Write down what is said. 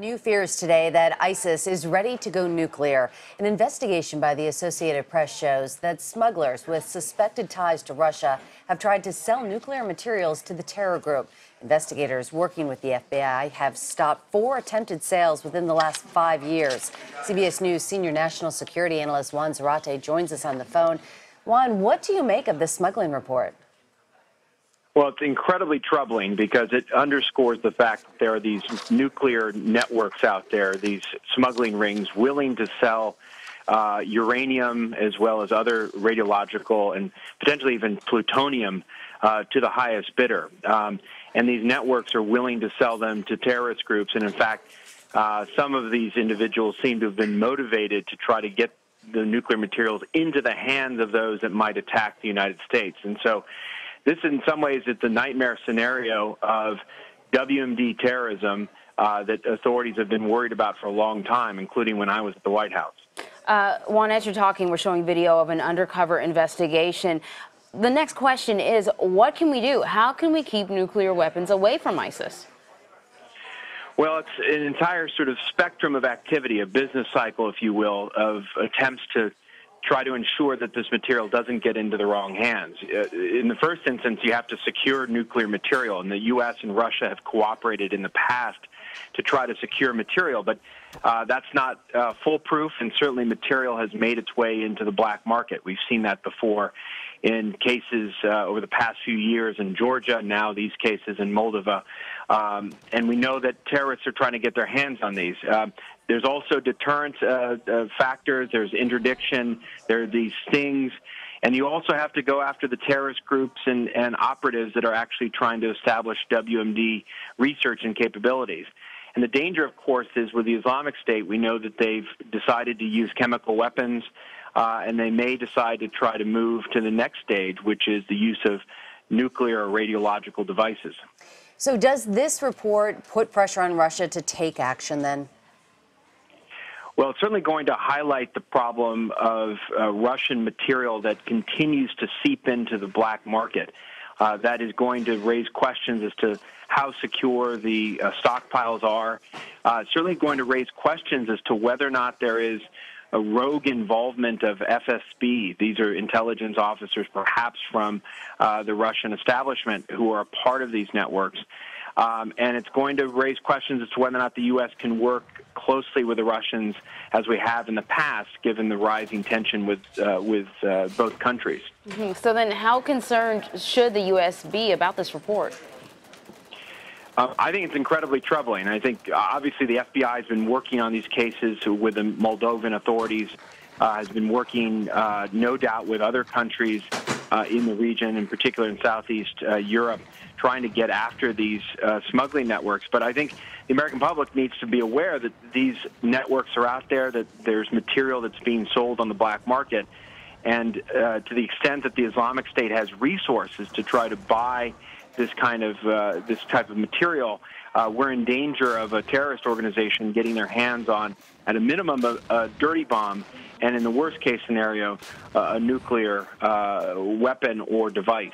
New fears today that ISIS is ready to go nuclear. An investigation by the Associated Press shows that smugglers with suspected ties to Russia have tried to sell nuclear materials to the terror group. Investigators working with the FBI have stopped 4 attempted sales within the last 5 years. CBS News senior national security analyst Juan Zarate joins us on the phone. Juan, what do you make of this smuggling report? Well, it's incredibly troubling because it underscores the fact that there are these nuclear networks out there, these smuggling rings willing to sell uranium as well as other radiological and potentially even plutonium to the highest bidder. And these networks are willing to sell them to terrorist groups. And in fact, some of these individuals seem to have been motivated to try to get the nuclear materials into the hands of those that might attack the United States. And so this, in some ways, it's a nightmare scenario of WMD terrorism that authorities have been worried about for a long time, including when I was at the White House. Juan, as you're talking, we're showing video of an undercover investigation. The next question is, what can we do? How can we keep nuclear weapons away from ISIS? Well, it's an entire sort of spectrum of activity, a business cycle, if you will, of attempts to try to ensure that this material doesn't get into the wrong hands. In the first instance, you have to secure nuclear material, and the U.S. and Russia have cooperated in the past to try to secure material, but that's not foolproof, and certainly material has made its way into the black market. We've seen that before in cases over the past few years in Georgia, now these cases in Moldova, and we know that terrorists are trying to get their hands on these. There's also deterrent factors, there's interdiction, there are these stings, and you also have to go after the terrorist groups and operatives that are actually trying to establish WMD research and capabilities. And the danger, of course, is with the Islamic State, we know that they've decided to use chemical weapons, and they may decide to try to move to the next stage, which is the use of nuclear or radiological devices. So does this report put pressure on Russia to take action then? Well, it's certainly going to highlight the problem of Russian material that continues to seep into the black market. That is going to raise questions as to how secure the stockpiles are. It's certainly going to raise questions as to whether or not there is a rogue involvement of FSB. These are intelligence officers, perhaps from the Russian establishment, who are a part of these networks. And it's going to raise questions as to whether or not the U.S. can work closely with the Russians, as we have in the past, given the rising tension with both countries. Mm-hmm. So then how concerned should the U.S. be about this report? I think it's incredibly troubling. I think, obviously, the FBI has been working on these cases with the Moldovan authorities, has been working, no doubt, with other countries in the region, in particular in Southeast Europe, trying to get after these smuggling networks. But I think the American public needs to be aware that these networks are out there, that there's material that's being sold on the black market, and to the extent that the Islamic State has resources to try to buy this type of material, we're in danger of a terrorist organization getting their hands on, at a minimum, a dirty bomb, and in the worst case scenario, a nuclear weapon or device.